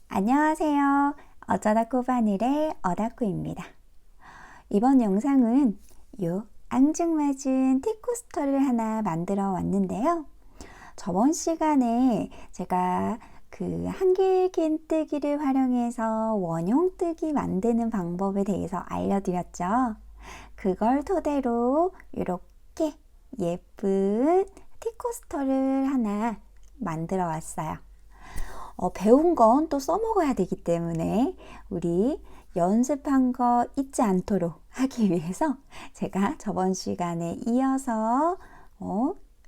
안녕하세요. 어쩌다 꼬바늘의 어다꾸입니다. 이번 영상은 요 앙증맞은 티코스터를 하나 만들어 왔는데요. 저번 시간에 제가 그 한길긴뜨기를 활용해서 원형뜨기 만드는 방법에 대해서 알려드렸죠. 그걸 토대로 이렇게 예쁜 티코스터를 하나 만들어 왔어요. 배운 건 또 써먹어야 되기 때문에 우리 연습한 거 잊지 않도록 하기 위해서 제가 저번 시간에 이어서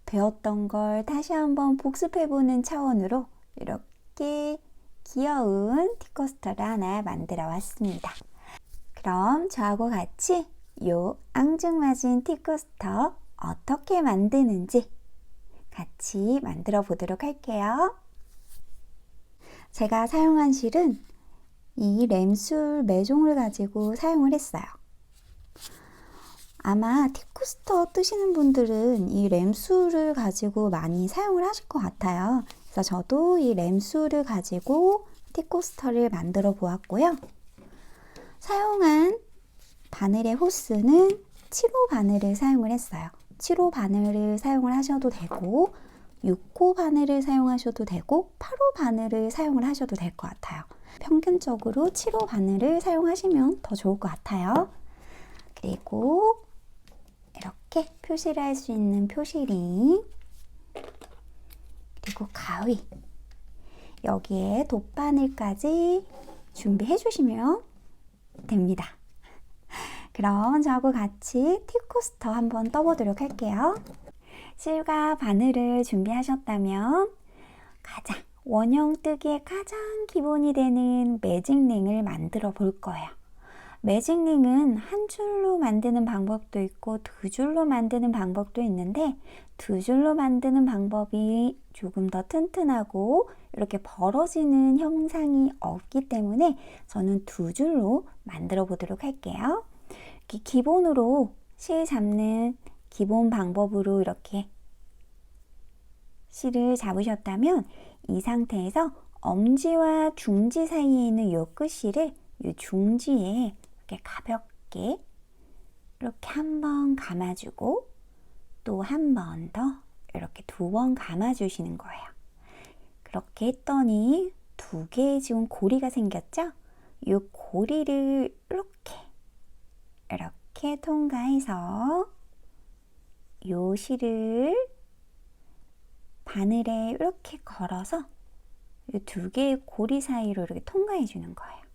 배웠던 걸 다시 한번 복습해보는 차원으로 이렇게 귀여운 티코스터를 하나 만들어 왔습니다. 그럼 저하고 같이 요 앙증맞은 티코스터 어떻게 만드는지 같이 만들어 보도록 할게요. 제가 사용한 실은 이 램술 매종을 가지고 사용을 했어요. 아마 티코스터 뜨시는 분들은 이 램술을 가지고 많이 사용을 하실 것 같아요. 그래서 저도 이 램술을 가지고 티코스터를 만들어 보았고요. 사용한 바늘의 호스는 7호 바늘을 사용을 했어요. 7호 바늘을 사용을 하셔도 되고 6호 바늘을 사용하셔도 되고 8호 바늘을 사용을 하셔도 될 것 같아요. 평균적으로 7호 바늘을 사용하시면 더 좋을 것 같아요. 그리고 이렇게 표시를 할 수 있는 표시링, 그리고 가위, 여기에 돗바늘까지 준비해 주시면 됩니다. 그럼 저하고 같이 티코스터 한번 떠보도록 할게요. 실과 바늘을 준비하셨다면 가장 원형뜨기의 가장 기본이 되는 매직링을 만들어 볼 거예요. 매직링은 한 줄로 만드는 방법도 있고 두 줄로 만드는 방법도 있는데 두 줄로 만드는 방법이 조금 더 튼튼하고 이렇게 벌어지는 형상이 없기 때문에 저는 두 줄로 만들어 보도록 할게요. 이렇게 기본으로 실 잡는 기본 방법으로 이렇게 실을 잡으셨다면 이 상태에서 엄지와 중지 사이에 있는 요 끝실을 이 중지에 이렇게 가볍게 이렇게 한 번 감아주고 또 한 번 더 이렇게 두 번 감아주시는 거예요. 그렇게 했더니 두 개의 지금 고리가 생겼죠? 이 고리를 이렇게 통과해서 요 실을 바늘에 이렇게 걸어서 이 두 개의 고리 사이로 이렇게 통과해 주는 거예요.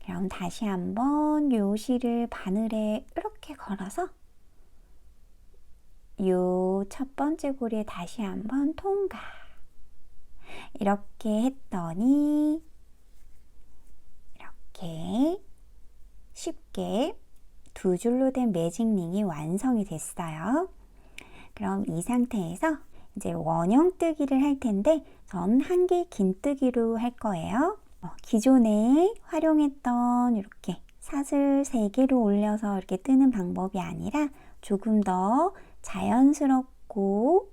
그럼 다시 한번 요 실을 바늘에 이렇게 걸어서 요 첫 번째 고리에 다시 한번 통과. 이렇게 했더니 이렇게 쉽게 두 줄로 된 매직링이 완성이 됐어요. 그럼 이 상태에서 이제 원형뜨기를 할 텐데 전 한길긴뜨기로 할 거예요. 기존에 활용했던 이렇게 사슬 3개로 올려서 이렇게 뜨는 방법이 아니라 조금 더 자연스럽고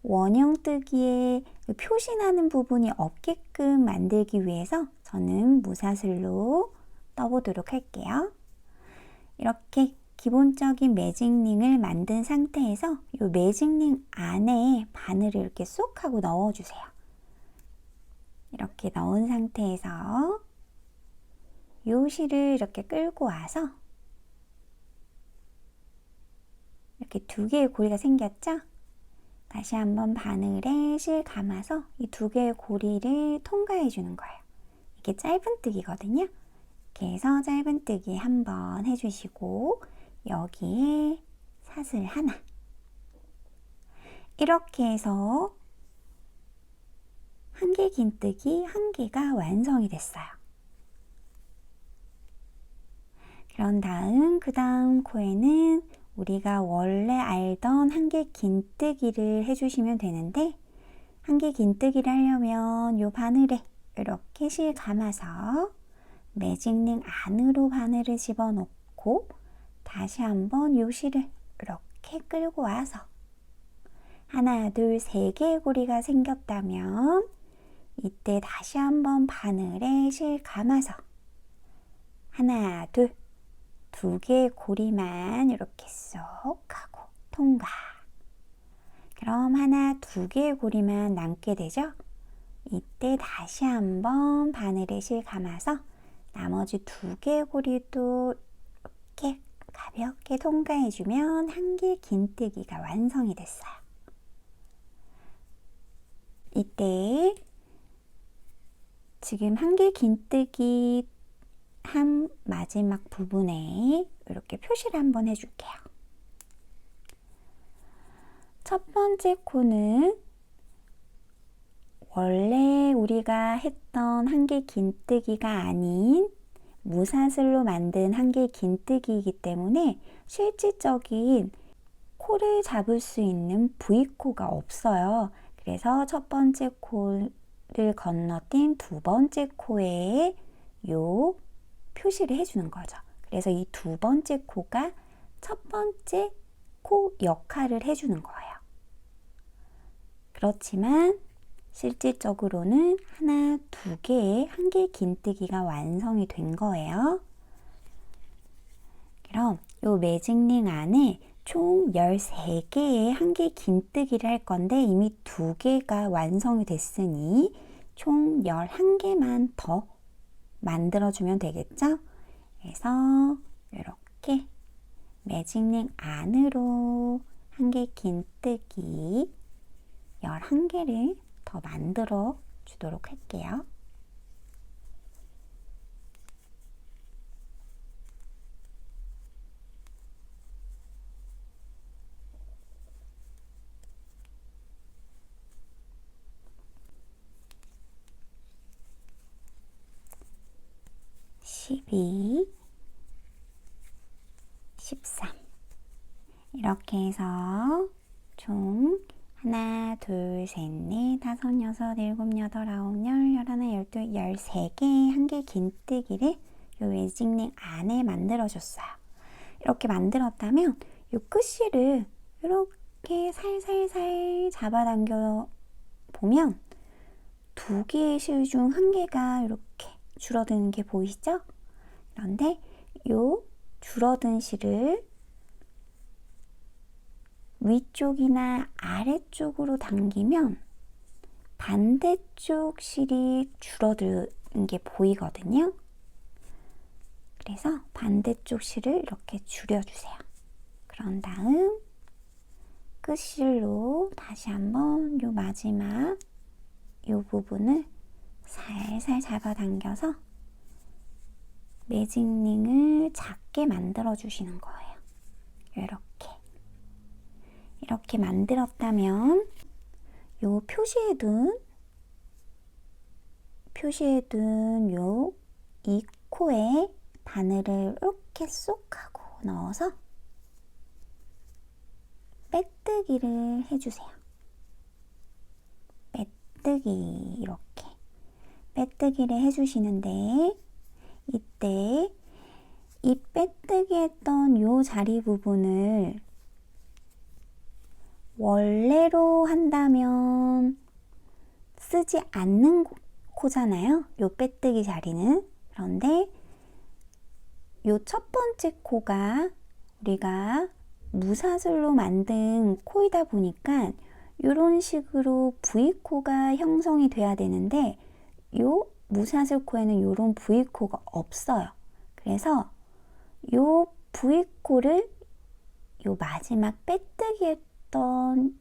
원형뜨기에 표시나는 부분이 없게끔 만들기 위해서 저는 무사슬로 떠보도록 할게요. 이렇게 기본적인 매직링을 만든 상태에서 이 매직링 안에 바늘을 이렇게 쏙 하고 넣어주세요. 이렇게 넣은 상태에서 이 실을 이렇게 끌고 와서 이렇게 두 개의 고리가 생겼죠? 다시 한번 바늘에 실 감아서 이 두 개의 고리를 통과해 주는 거예요. 이게 짧은뜨기거든요. 이렇게 해서 짧은뜨기 한번 해주시고 여기에 사슬 하나, 이렇게 해서 한길긴뜨기 한 개가 완성이 됐어요. 그런 다음 그 다음 코에는 우리가 원래 알던 한길긴뜨기를 해주시면 되는데 한길긴뜨기를 하려면 요 바늘에 이렇게 실 감아서 매직링 안으로 바늘을 집어넣고 다시 한번 요 실을 이렇게 이렇게 끌고 와서 하나, 둘, 세 개의 고리가 생겼다면 이때 다시 한번 바늘에 실 감아서 하나, 둘, 두 개의 고리만 이렇게 쏙 하고 통과. 그럼 하나, 두 개의 고리만 남게 되죠? 이때 다시 한번 바늘에 실 감아서 나머지 두 개의 고리도 이렇게 가볍게 통과해주면 한길 긴뜨기가 완성이 됐어요. 이때 지금 한길 긴뜨기 한 마지막 부분에 이렇게 표시를 한번 해줄게요. 첫 번째 코는 원래 우리가 했던 한길 긴뜨기가 아닌 무사슬로 만든 한길 긴뜨기이기 때문에 실질적인 코를 잡을 수 있는 V코가 없어요. 그래서 첫 번째 코를 건너뛴 두 번째 코에 요 표시를 해주는 거죠. 그래서 이 두 번째 코가 첫 번째 코 역할을 해주는 거예요. 그렇지만 실질적으로는 하나, 두 개의 한길 긴뜨기가 완성이 된 거예요. 그럼 이 매직링 안에 총 13개의 한길 긴뜨기를 할 건데 이미 2개가 완성이 됐으니 총 11개만 더 만들어주면 되겠죠? 그래서 이렇게 매직링 안으로 한길 긴뜨기 11개를 더 만들어 주도록 할게요. (12) 13 이렇게 해서 총 하나, 둘, 셋, 넷, 다섯, 여섯, 일곱, 여덟, 아홉, 열, 열하나, 열둘, 13개의 한길 긴뜨기를 요 매직링 안에 만들어줬어요. 이렇게 만들었다면 요 끝실을 이렇게 살살살 잡아당겨 보면 2개의 실 중 1개가 이렇게 줄어드는 게 보이시죠? 그런데 요 줄어든 실을 위쪽이나 아래쪽으로 당기면 반대쪽 실이 줄어드는 게 보이거든요. 그래서 반대쪽 실을 이렇게 줄여주세요. 그런 다음 끝실로 다시 한번 요 마지막 요 부분을 살살 잡아당겨서 매직링을 작게 만들어 주시는 거예요. 이렇게 만들었다면 요 표시해 둔 요 이 코에 바늘을 이렇게 쏙 하고 넣어서 빼뜨기를 해주세요. 빼뜨기 이렇게 빼뜨기를 해주시는데 이때 이 빼뜨기 했던 요 자리 부분을 원래로 한다면 쓰지 않는 코잖아요. 요 빼뜨기 자리는. 그런데 요 첫 번째 코가 우리가 무사슬로 만든 코이다 보니까 이런 식으로 V코가 형성이 돼야 되는데 요 무사슬 코에는 이런 V코가 없어요. 그래서 요 V코를 요 마지막 빼뜨기 했던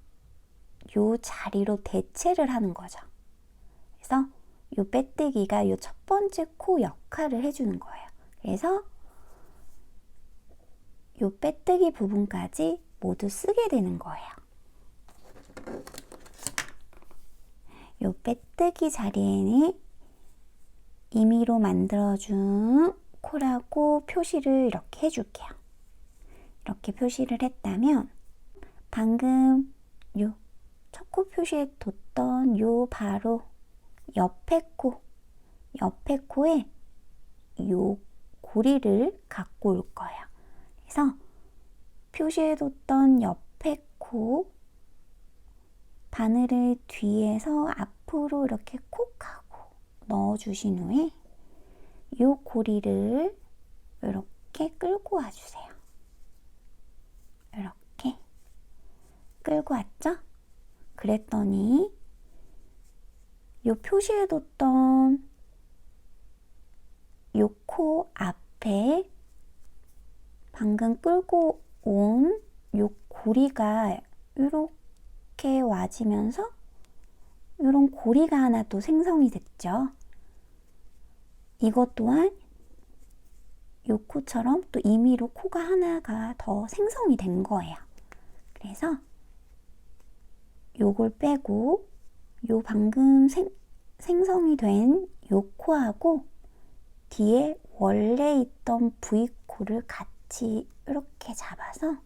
요 자리로 대체를 하는 거죠. 그래서 요 빼뜨기가 요 첫 번째 코 역할을 해주는 거예요. 그래서 요 빼뜨기 부분까지 모두 쓰게 되는 거예요. 요 빼뜨기 자리에는 임의로 만들어준 코라고 표시를 이렇게 해줄게요. 이렇게 표시를 했다면 방금 요 첫 코 표시에 뒀던 요 바로 옆에 코에 요 고리를 갖고 올 거예요. 그래서 표시해 뒀던 옆 코, 바늘을 뒤에서 앞으로 이렇게 콕 하고 넣어주신 후에 이 고리를 이렇게 끌고 와주세요. 이렇게 끌고 왔죠? 그랬더니 이 표시해뒀던 이 코 앞에 방금 끌고 온 이 고리가 이렇게 와지면서 이런 고리가 하나 또 생성이 됐죠. 이것 또한 이 코처럼 또 임의로 코가 하나가 더 생성이 된 거예요. 그래서 요걸 빼고 요 방금 생성이 된 요 코하고 뒤에 원래 있던 V코를 같이 이렇게 잡아서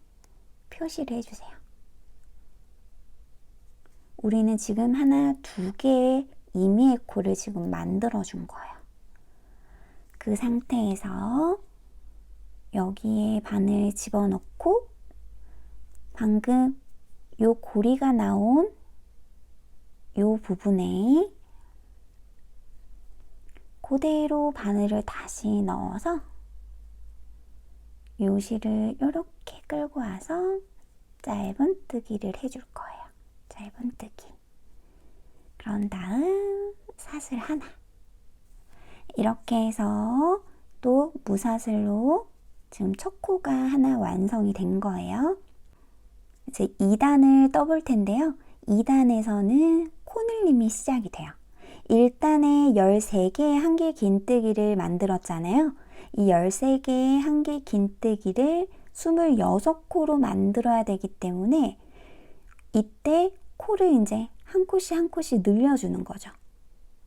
표시를 해주세요. 우리는 지금 하나, 두 개의 임의의 코를 지금 만들어 준 거예요. 그 상태에서 여기에 바늘 집어넣고 방금 요 고리가 나온 요 부분에 그대로 바늘을 다시 넣어서 요 실을 이렇게 끌고 와서 짧은뜨기를 해줄 거예요. 짧은뜨기. 그런 다음 사슬 하나. 이렇게 해서 또 무사슬로 지금 첫 코가 하나 완성이 된 거예요. 이제 2단을 떠볼 텐데요. 2단에서는 코늘림이 시작이 돼요. 1단에 13개의 한길 긴뜨기를 만들었잖아요. 이 13개의 한길 긴뜨기를 26코로 만들어야 되기 때문에 이때 코를 이제 한 코씩 한 코씩 늘려주는 거죠.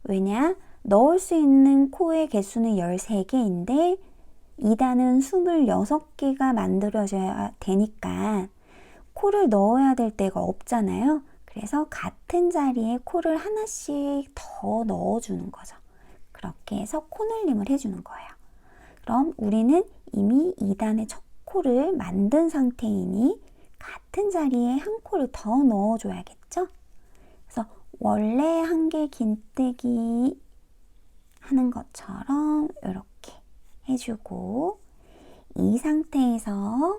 왜냐? 넣을 수 있는 코의 개수는 13개인데 2단은 26개가 만들어져야 되니까 코를 넣어야 될 때가 없잖아요. 그래서 같은 자리에 코를 하나씩 더 넣어주는 거죠. 그렇게 해서 코늘림을 해주는 거예요. 그럼 우리는 이미 2단의 첫 코를 만든 상태이니 같은 자리에 한 코를 더 넣어줘야겠죠? 그래서 원래 한길 긴뜨기 하는 것처럼 이렇게 해주고 이 상태에서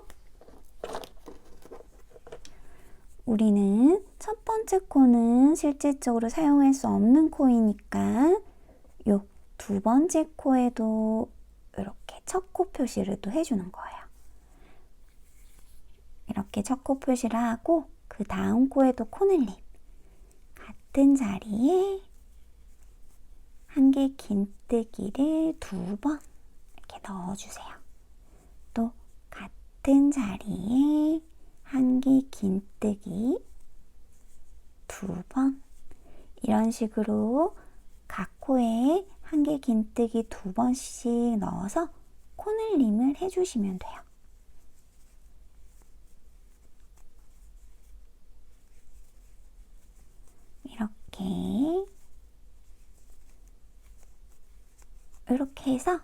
우리는 첫 번째 코는 실질적으로 사용할 수 없는 코이니까 요 두 번째 코에도 이렇게 첫 코 표시를 또 해주는 거예요. 이렇게 첫 코 표시를 하고 그 다음 코에도 코늘림 같은 자리에 한길 긴뜨기를 2번 이렇게 넣어주세요. 또 같은 자리에 한길 긴뜨기 2번 이런 식으로 각 코에 한길 긴뜨기 2번씩 넣어서 코늘림을 해주시면 돼요. 이렇게 해서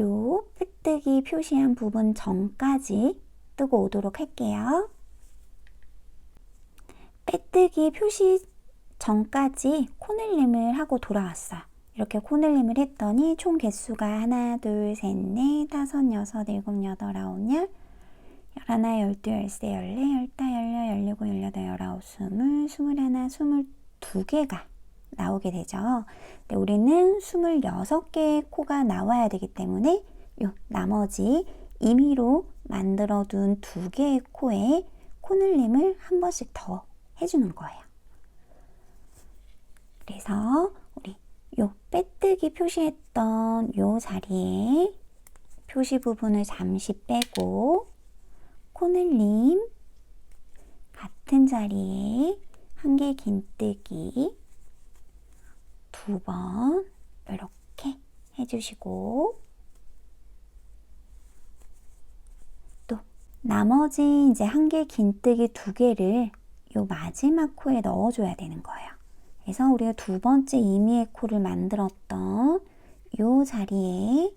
요 빼뜨기 표시한 부분 전까지 뜨고 오도록 할게요. 빼뜨기 표시 전까지 코늘림을 하고 돌아왔어요. 이렇게 코늘림을 했더니 총 개수가 하나, 둘, 셋, 넷, 다섯, 여섯, 일곱, 여덟, 아홉, 열, 열하나, 열두, 열세, 열네, 열다, 열여, 열일곱, 열여덟, 열아홉, 스물, 스물하나, 22개가 나오게 되죠. 근데 우리는 26개의 코가 나와야 되기 때문에 요 나머지 임의로 만들어둔 2개의 코에 코늘림을 한 번씩 더 해주는 거예요. 그래서 우리 요 빼뜨기 표시했던 요 자리에 표시 부분을 잠시 빼고 코늘림 같은 자리에 한길 긴뜨기 2번 이렇게 해주시고 또 나머지 이제 한길 긴뜨기 2개를 요 마지막 코에 넣어줘야 되는 거예요. 그래서 우리가 두 번째 임의의 코를 만들었던 요 자리에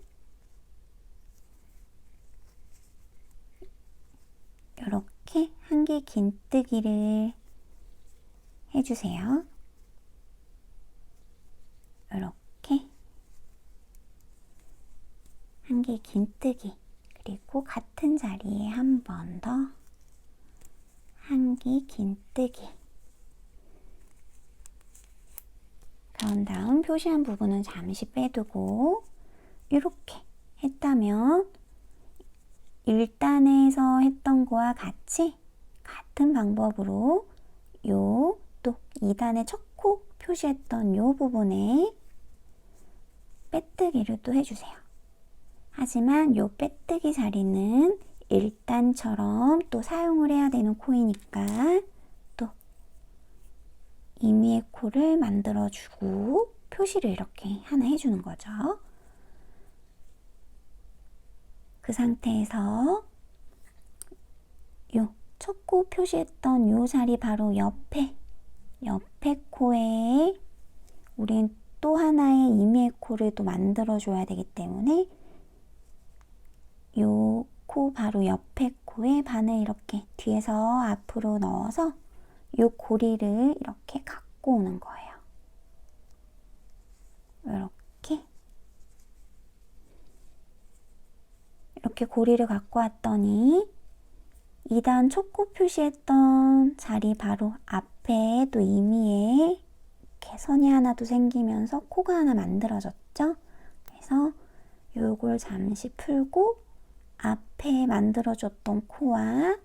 이렇게 한개 긴뜨기를 해주세요. 이렇게 한개 긴뜨기, 그리고 같은 자리에 한 번 더 한개 긴뜨기. 그런 다음 표시한 부분은 잠시 빼두고 이렇게 했다면 1단에서 했던 거와 같은 방법으로 요 또 2단의 첫 코 표시했던 요 부분에 빼뜨기를 또 해주세요. 하지만 요 빼뜨기 자리는 1단처럼 또 사용을 해야 되는 코이니까 또 임의의 코를 만들어주고 표시를 이렇게 하나 해주는 거죠. 그 상태에서 요 첫 코 표시했던 요 자리 바로 옆에 코에 우린 또 하나의 임의의 코를 또 만들어 줘야 되기 때문에 요 코 바로 옆에 코에 바늘 이렇게 뒤에서 앞으로 넣어서 요 고리를 이렇게 갖고 오는 거예요. 이렇게 고리를 갖고 왔더니 2단 첫 코 표시했던 자리 바로 앞에 또 임의에 이렇게 선이 하나 도 생기면서 코가 하나 만들어졌죠? 그래서 요걸 잠시 풀고 앞에 만들어줬던 코와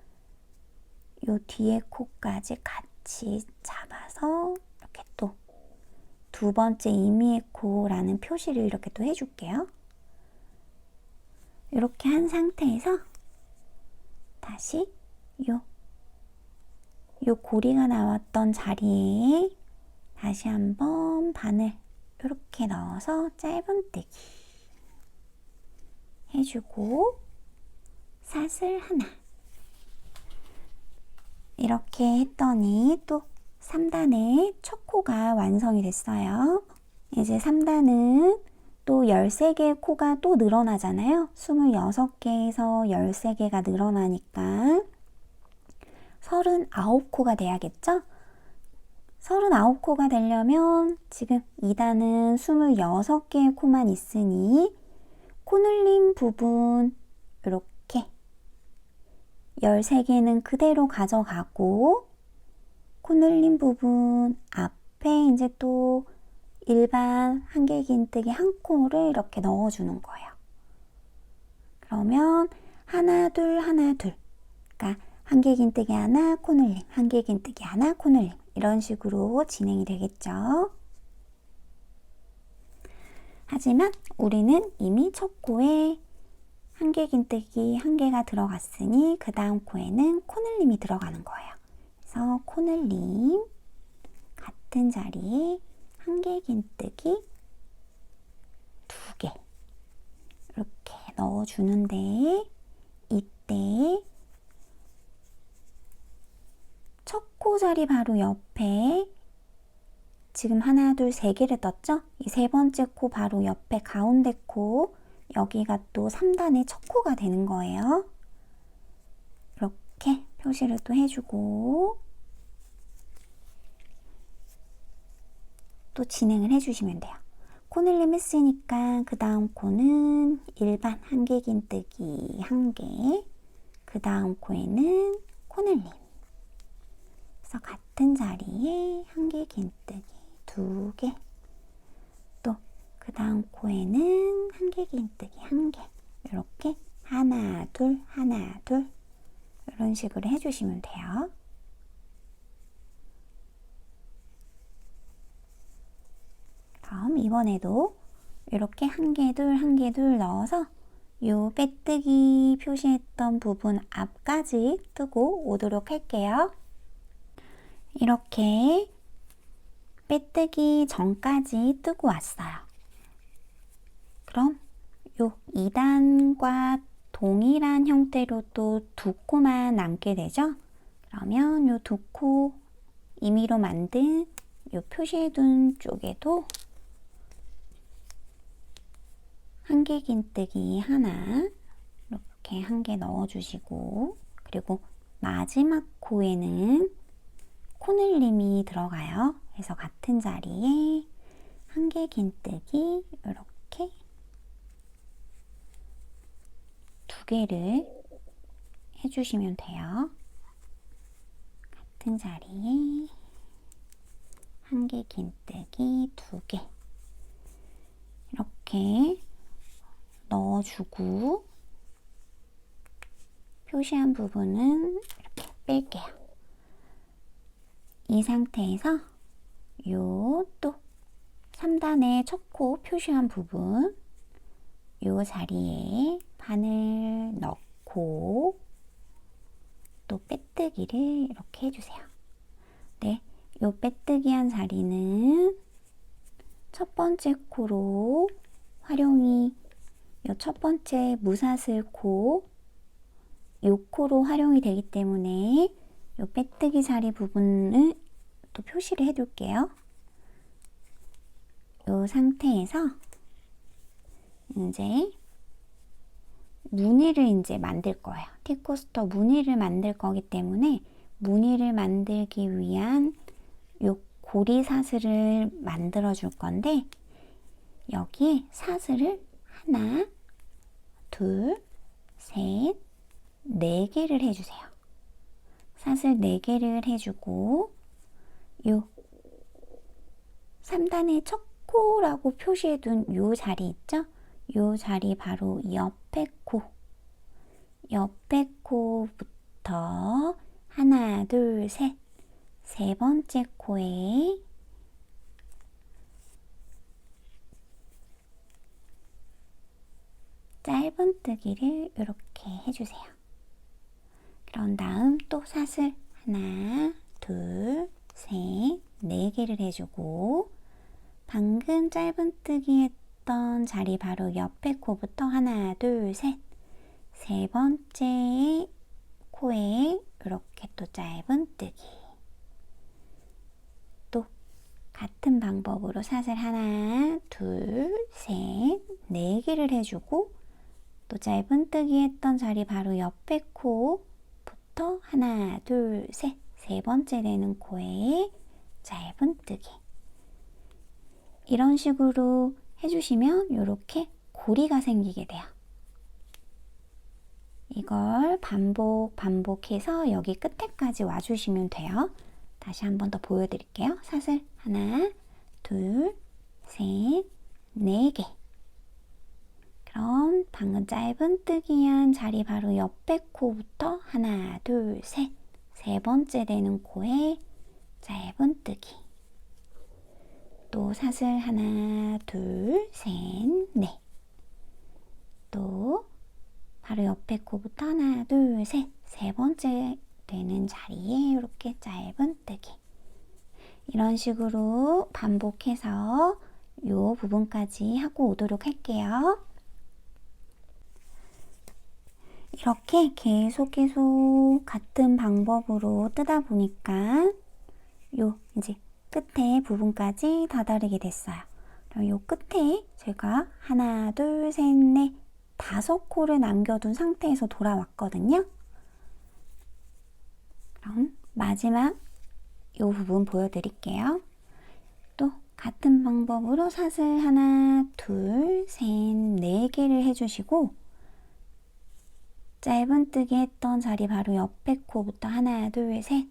요 뒤에 코까지 같이 잡아서 이렇게 또 두 번째 임의의 코라는 표시를 이렇게 또 해줄게요. 이렇게 한 상태에서 다시 요 고리가 나왔던 자리에 다시 한번 바늘 이렇게 넣어서 짧은뜨기 해주고 사슬 하나. 이렇게 했더니 또 3단의 첫 코가 완성이 됐어요. 이제 3단은 또 13개의 코가 또 늘어나잖아요. 26개에서 13개가 늘어나니까 39코가 돼야겠죠? 39코가 되려면 지금 2단은 26개의 코만 있으니 코 눌린 부분 이렇게 13개는 그대로 가져가고 코 눌린 부분 앞에 이제 또 일반 한개 긴뜨기 한 코를 이렇게 넣어주는 거예요. 그러면 하나 둘 하나 둘, 그러니까 한개 긴뜨기 하나 코 눌림, 한개 긴뜨기 하나 코 눌림, 이런 식으로 진행이 되겠죠. 하지만 우리는 이미 첫 코에 한개 긴뜨기 한 개가 들어갔으니 그 다음 코에는 코 눌림이 들어가는 거예요. 그래서 코 눌림 같은 자리에 한개 긴뜨기 2개 이렇게 넣어주는데, 이때 첫 코 자리 바로 옆에 지금 하나 둘 세 개를 떴죠? 이 세 번째 코 바로 옆에 가운데 코, 여기가 또 3단의 첫 코가 되는 거예요. 이렇게 표시를 또 해주고 또 진행을 해주시면 돼요. 코 눌림 했으니까 그 다음 코는 일반 한개 긴뜨기 1개, 그 다음 코에는 코 눌림. 그래서 같은 자리에 한개 긴뜨기 2개, 또 그 다음 코에는 한개 긴뜨기 1개, 이렇게 하나 둘 하나 둘 이런 식으로 해주시면 돼요. 그럼 이번에도 이렇게 한 개 둘 넣어서 요 빼뜨기 표시했던 부분 앞까지 뜨고 오도록 할게요. 이렇게 빼뜨기 전까지 뜨고 왔어요. 그럼 요 2단과 동일한 형태로 또 2코만 남게 되죠. 그러면 요 2코 임의로 만든 요 표시해둔 쪽에도 한개 긴뜨기 하나 이렇게 한 개 넣어주시고, 그리고 마지막 코에는 코늘림이 들어가요. 그래서 같은 자리에 한 개 긴뜨기 이렇게 두 개를 해주시면 돼요. 같은 자리에 한 개 긴뜨기 두 개 이렇게 넣어주고 표시한 부분은 이렇게 뺄게요. 이 상태에서 요 또 3단의 첫 코 표시한 부분 요 자리에 바늘 넣고 또 빼뜨기를 이렇게 해주세요. 네, 요 빼뜨기 한 자리는 첫 번째 코로 활용이 요 첫 번째 무사슬 코 요 코로 활용이 되기 때문에 요 빼뜨기 자리 부분을 또 표시를 해둘게요. 요 상태에서 이제 무늬를 이제 만들 거예요. 티코스터 무늬를 만들 거기 때문에 무늬를 만들기 위한 요 고리 사슬을 만들어 줄 건데 여기에 사슬을 하나, 둘, 셋, 네 개를 해주세요. 사슬 4개를 해주고 요 3단의 첫 코라고 표시해둔 요 자리 있죠? 요 자리 바로 옆에 코. 옆에 코부터 하나, 둘, 셋. 세 번째 코에 짧은뜨기를 이렇게 해주세요. 그런 다음 또 사슬 하나, 둘, 셋, 4개를 해주고 방금 짧은뜨기 했던 자리 바로 옆에 코부터 하나, 둘, 셋, 세 번째 코에 이렇게 또 짧은뜨기 또 같은 방법으로 사슬 하나, 둘, 셋, 4개를 해주고 또 짧은뜨기 했던 자리 바로 옆에 코부터 하나, 둘, 셋, 세 번째 되는 코에 짧은뜨기 이런 식으로 해주시면 이렇게 고리가 생기게 돼요. 이걸 반복해서 여기 끝에까지 와주시면 돼요. 다시 한 번 더 보여드릴게요. 사슬 하나, 둘, 셋, 4개. 그럼 방금 짧은뜨기한 자리 바로 옆에 코부터 하나, 둘, 셋, 세 번째 되는 코에 짧은뜨기 또 사슬 하나, 둘, 셋, 넷. 또 바로 옆에 코부터 하나, 둘, 셋, 세 번째 되는 자리에 이렇게 짧은뜨기 이런 식으로 반복해서 이 부분까지 하고 오도록 할게요. 이렇게 계속 같은 방법으로 뜨다 보니까 요 이제 끝에 부분까지 다다르게 됐어요. 그럼 요 끝에 제가 하나, 둘, 셋, 넷, 5코를 남겨둔 상태에서 돌아왔거든요. 그럼 마지막 요 부분 보여드릴게요. 또 같은 방법으로 사슬 하나, 둘, 셋, 4개를 해주시고 짧은뜨기 했던 자리 바로 옆에 코부터 하나, 둘, 셋,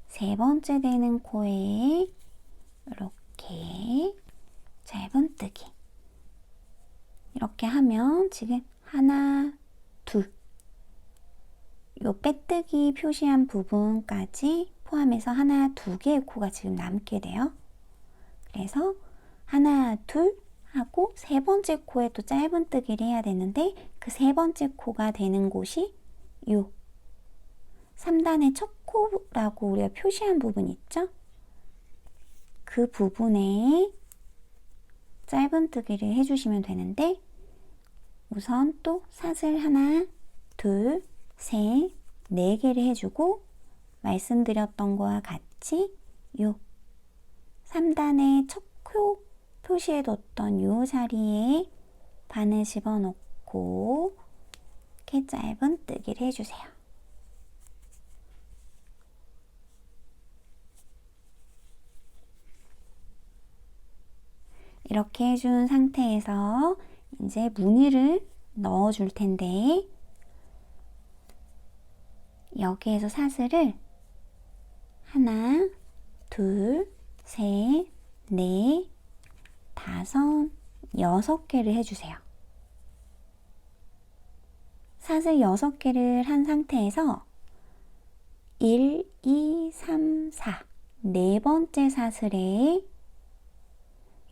세 번째 되는 코에 이렇게 짧은뜨기 이렇게 하면 지금 하나, 둘 요 빼뜨기 표시한 부분까지 포함해서 하나, 2개의 코가 지금 남게 돼요. 그래서 하나, 둘 하고 세 번째 코에 또 짧은뜨기를 해야 되는데 그 세 번째 코가 되는 곳이 요 3단의 첫 코라고 우리가 표시한 부분 있죠? 그 부분에 짧은뜨기를 해주시면 되는데 우선 또 사슬 하나, 둘, 셋, 4개를 해주고 말씀드렸던 거와 같이 요 3단의 첫 코 표시해뒀던 요 자리에 바늘 집어넣고 이렇게 짧은뜨기를 해주세요. 이렇게 해준 상태에서 이제 무늬를 넣어줄 텐데, 여기에서 사슬을 하나, 둘, 셋, 넷, 다섯, 6개를 해주세요. 사슬 6개를 한 상태에서 1, 2, 3, 4 네 번째 사슬에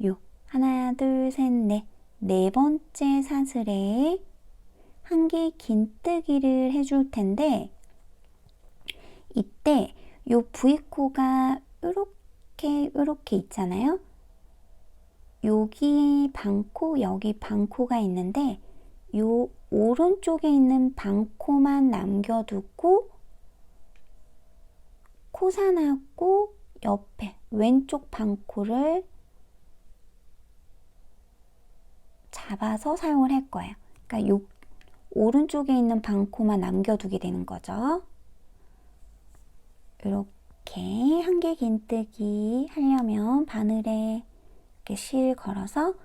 요 하나, 둘, 셋, 넷 네 번째 사슬에 한 개 긴뜨기를 해줄 텐데, 이때 요 V코가 요렇게 있잖아요. 여기 반코, 여기 반코가 있는데 요 오른쪽에 있는 반코만 남겨두고 코산하고 옆에 왼쪽 반코를 잡아서 사용을 할 거예요. 그러니까 요 오른쪽에 있는 반코만 남겨두게 되는 거죠. 이렇게 한 개 긴뜨기 하려면 바늘에 이렇게 실 걸어서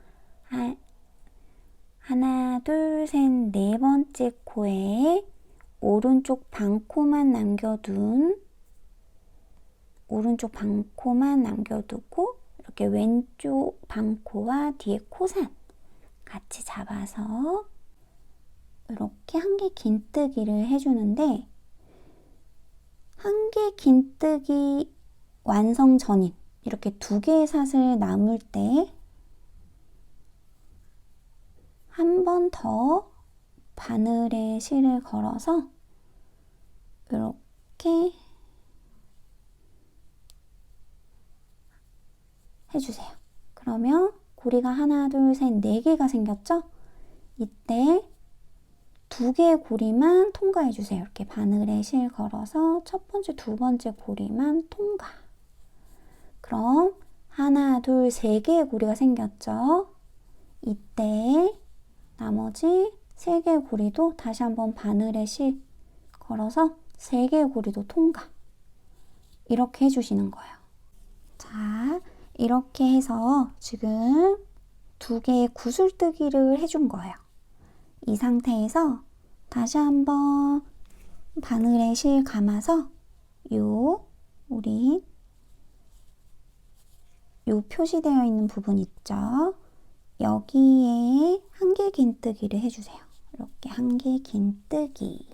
하나, 둘, 셋, 네 번째 코에 오른쪽 반코만 남겨두고 이렇게 왼쪽 반코와 뒤에 코산 같이 잡아서 이렇게 한 개 긴뜨기를 해주는데, 한 개 긴뜨기 완성 전인 이렇게 2개의 사슬 남을 때 한 번 더 바늘에 실을 걸어서 이렇게 해주세요. 그러면 고리가 하나, 둘, 셋, 4개가 생겼죠? 이때 2개의 고리만 통과해주세요. 이렇게 바늘에 실 걸어서 첫 번째, 두 번째 고리만 통과. 그럼 하나, 둘, 3개의 고리가 생겼죠? 이때 나머지 3개의 고리도 다시 한번 바늘에 실 걸어서 3개의 고리도 통과. 이렇게 해주시는 거예요. 자, 이렇게 해서 지금 2개의 구슬뜨기를 해준 거예요. 이 상태에서 다시 한번 바늘에 실 감아서 우리 표시되어 있는 부분 있죠? 여기에 한 개 긴뜨기를 해주세요. 이렇게 한 개 긴뜨기.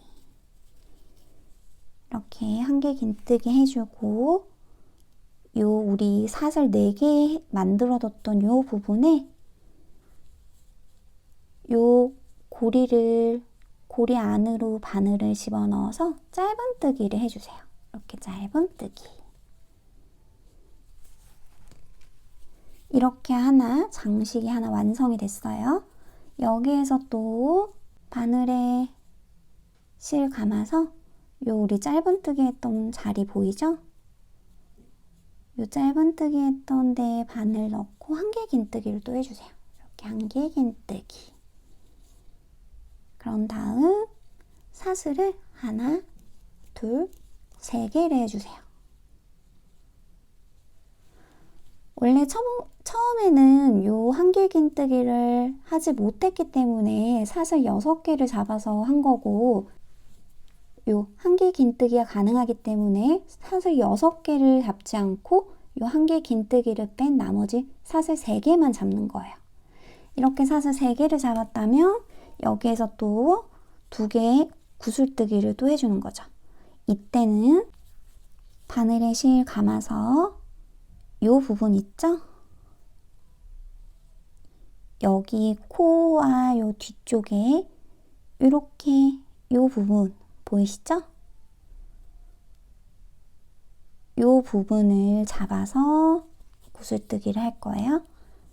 이렇게 한 개 긴뜨기 해주고, 우리 사슬 4개 만들어뒀던 요 부분에 고리 안으로 바늘을 집어넣어서 짧은뜨기를 해주세요. 이렇게 짧은뜨기. 이렇게 장식이 하나 완성이 됐어요. 여기에서 또 바늘에 실 감아서 우리 짧은뜨기 했던 자리 보이죠? 요 짧은뜨기 했던 데에 바늘 넣고 한 개 긴뜨기를 또 해주세요. 이렇게 한 개 긴뜨기. 그런 다음 사슬을 하나, 둘, 3개를 해주세요. 원래 처음에는 요 한 개 긴뜨기를 하지 못했기 때문에 사슬 6개를 잡아서 한 거고, 요 한 개 긴뜨기가 가능하기 때문에 사슬 6개를 잡지 않고 요 한 개 긴뜨기를 뺀 나머지 사슬 3개만 잡는 거예요. 이렇게 사슬 3개를 잡았다면 여기에서 또 2개의 구슬뜨기를 또 해주는 거죠. 이때는 바늘에 실 감아서 요 부분 있죠? 여기 코와 요 뒤쪽에 이렇게 요 부분 보이시죠? 요 부분을 잡아서 구슬뜨기를 할 거예요.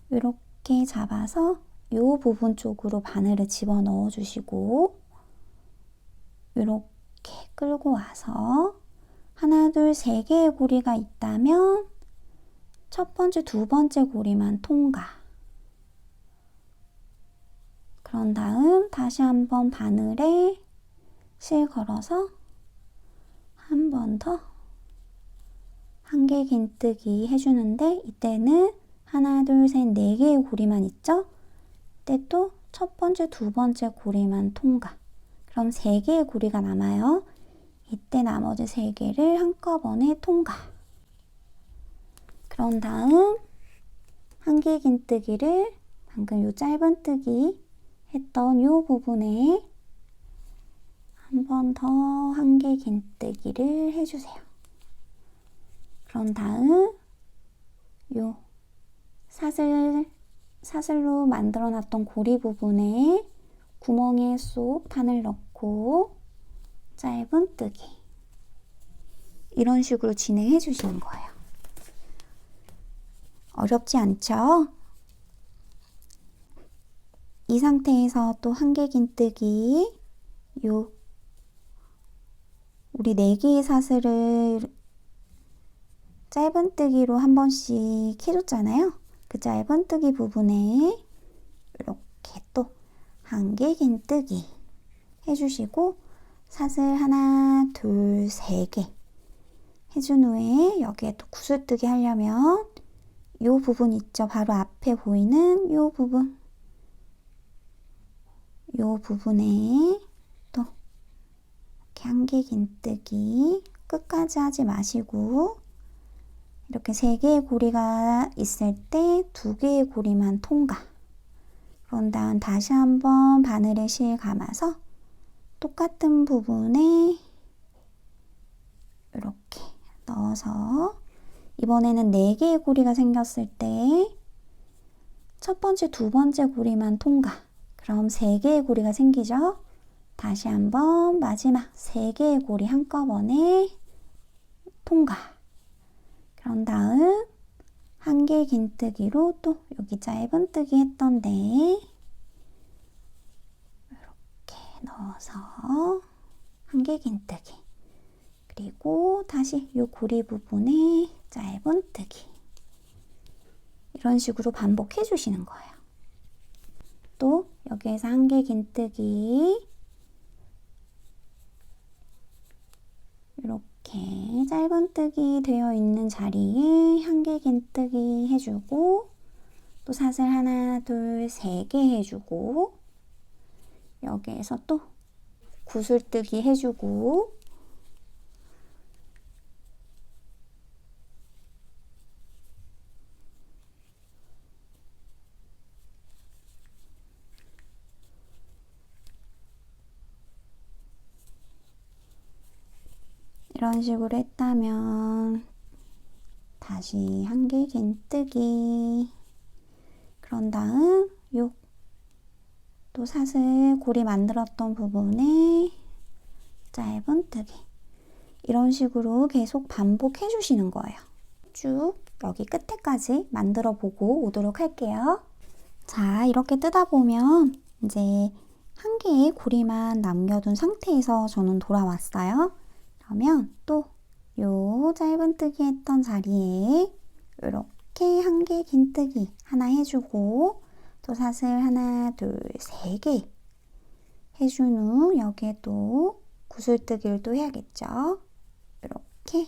이렇게 잡아서 요 부분 쪽으로 바늘을 집어 넣어 주시고, 이렇게 끌고 와서 하나, 둘, 3개의 고리가 있다면 첫 번째, 두 번째 고리만 통과. 그런 다음 다시 한번 바늘에 실 걸어서 한 번 더 한 개 긴뜨기 해주는데, 이때는 하나, 둘, 셋, 네 개의 고리만 있죠? 그때 또 첫 번째, 두 번째 고리만 통과. 그럼 세 개의 고리가 남아요. 이때 나머지 세 개를 한꺼번에 통과. 그런 다음 한길긴뜨기를 방금 요 짧은뜨기 했던 요 부분에 한 번 더 한길긴뜨기를 해주세요. 그런 다음 요 사슬로 만들어 놨던 고리 부분에 구멍에 쏙 바늘 넣고 짧은뜨기 이런 식으로 진행해 주시는 거예요. 어렵지 않죠? 이 상태에서 또 한길긴뜨기 요 우리 4개의 사슬을 짧은뜨기로 한 번씩 해줬잖아요. 그 짧은뜨기 부분에 이렇게 또 한길긴뜨기 해주시고 사슬 하나, 둘, 세 개 해준 후에 여기에 또 구슬뜨기 하려면 이 부분 있죠? 바로 앞에 보이는 이 부분. 이 부분에 또 이렇게 한길긴뜨기 끝까지 하지 마시고 이렇게 3개의 고리가 있을 때 2개의 고리만 통과. 그런 다음 다시 한번 바늘에 실 감아서 똑같은 부분에 이렇게 넣어서 이번에는 4개의 고리가 생겼을 때 첫 번째, 두 번째 고리만 통과. 그럼 3개의 고리가 생기죠? 다시 한번 마지막 3개의 고리 한꺼번에 통과. 그런 다음 한길긴뜨기로 또 여기 짧은뜨기 했던데 이렇게 넣어서 한길긴뜨기 그리고 다시 이 고리 부분에 짧은뜨기 이런 식으로 반복해 주시는 거예요. 또 여기에서 한길긴뜨기 이렇게 짧은뜨기 되어 있는 자리에 한길긴뜨기 해주고 또 사슬 하나, 둘, 세 개 해주고 여기에서 또 구슬뜨기 해주고 이런 식으로 했다면 다시 한길긴뜨기 그런 다음 요 또 사슬 고리 만들었던 부분에 짧은뜨기 이런 식으로 계속 반복해 주시는 거예요. 쭉 여기 끝에까지 만들어 보고 오도록 할게요. 자, 이렇게 뜯어 보면 이제 한 개의 고리만 남겨둔 상태에서 저는 돌아왔어요. 그러면 또 요 짧은뜨기 했던 자리에 이렇게 한길긴뜨기 하나 해주고 또 사슬 하나, 둘, 세 개 해준 후 여기에 또 구슬뜨기를 또 해야겠죠. 이렇게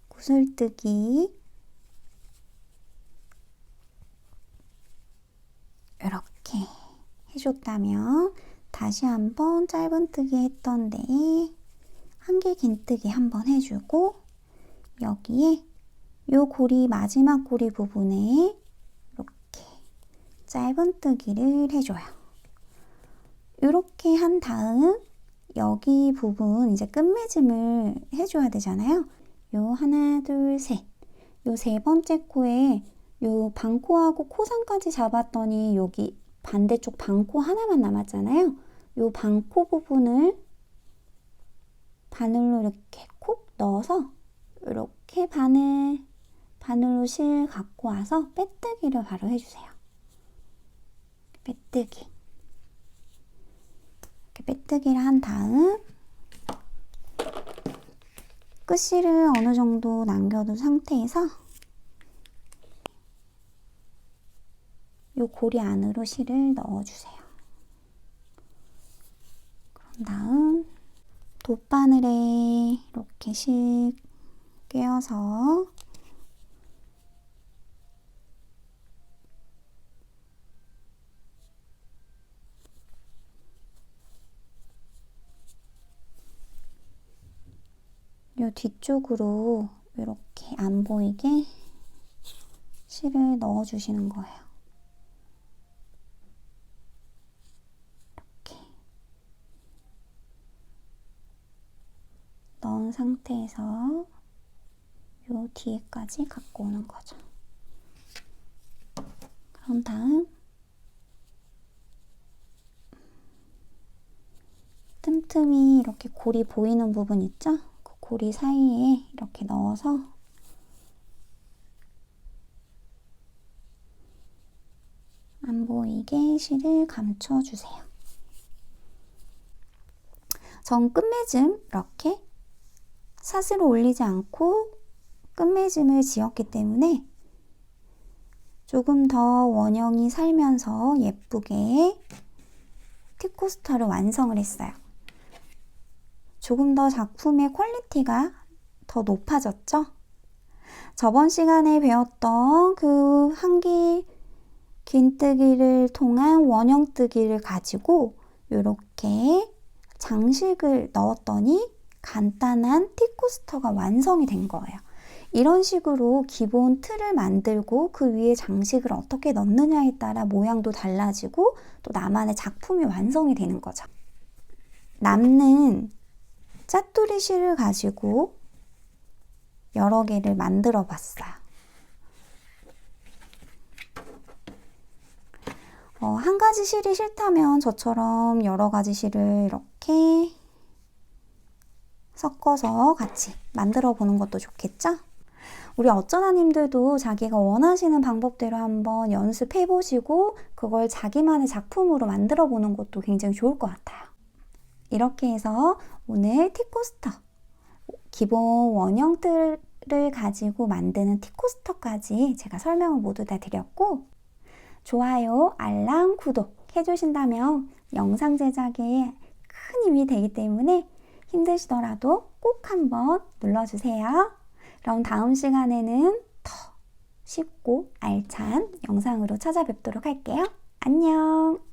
구슬뜨기 이렇게 해줬다면 다시 한번 짧은뜨기 했던데 한길긴뜨기 한번 해주고 여기에 요 고리 마지막 고리 부분에 이렇게 짧은뜨기를 해줘요. 이렇게 한 다음 여기 부분 이제 끝맺음을 해줘야 되잖아요. 요 하나, 둘, 셋. 요 세 번째 코에 요 반코하고 코상까지 잡았더니 여기 반대쪽 반코 하나만 남았잖아요. 요 반코 부분을 바늘로 이렇게 콕 넣어서 이렇게 바늘로 실 갖고 와서 빼뜨기를 바로 해주세요. 빼뜨기. 이렇게 빼뜨기를 한 다음 끝실을 어느 정도 남겨둔 상태에서 이 고리 안으로 실을 넣어주세요. 그런 다음 돗바늘에 이렇게 실 꿰어서 요 뒤쪽으로 이렇게 안 보이게 실을 넣어 주시는 거예요. 이렇게 넣은 상태에서 요 뒤에까지 갖고 오는 거죠. 그런 다음 틈틈이 이렇게 골이 보이는 부분 있죠? 그 고리 사이에 이렇게 넣어서 안 보이게 실을 감춰주세요. 전 끝매즘 이렇게 사슬을 올리지 않고 끝매짐을 지었기 때문에 조금 더 원형이 살면서 예쁘게 티코스터를 완성을 했어요. 조금 더 작품의 퀄리티가 더 높아졌죠? 저번 시간에 배웠던 그 한길 긴뜨기를 통한 원형뜨기를 가지고 이렇게 장식을 넣었더니 간단한 티코스터가 완성이 된 거예요. 이런 식으로 기본 틀을 만들고 그 위에 장식을 어떻게 넣느냐에 따라 모양도 달라지고 또 나만의 작품이 완성이 되는 거죠. 남는 짜투리 실을 가지고 여러 개를 만들어 봤어요. 한 가지 실이 싫다면 저처럼 여러 가지 실을 이렇게 섞어서 같이 만들어 보는 것도 좋겠죠? 우리 어쩌다님들도 자기가 원하시는 방법대로 한번 연습해 보시고 그걸 자기만의 작품으로 만들어 보는 것도 굉장히 좋을 것 같아요. 이렇게 해서 오늘 티코스터, 기본 원형틀을 가지고 만드는 티코스터까지 제가 설명을 모두 다 드렸고, 좋아요, 알람, 구독 해주신다면 영상 제작에 큰 힘이 되기 때문에 힘드시더라도 꼭 한번 눌러주세요. 그럼 다음 시간에는 더 쉽고 알찬 영상으로 찾아뵙도록 할게요. 안녕!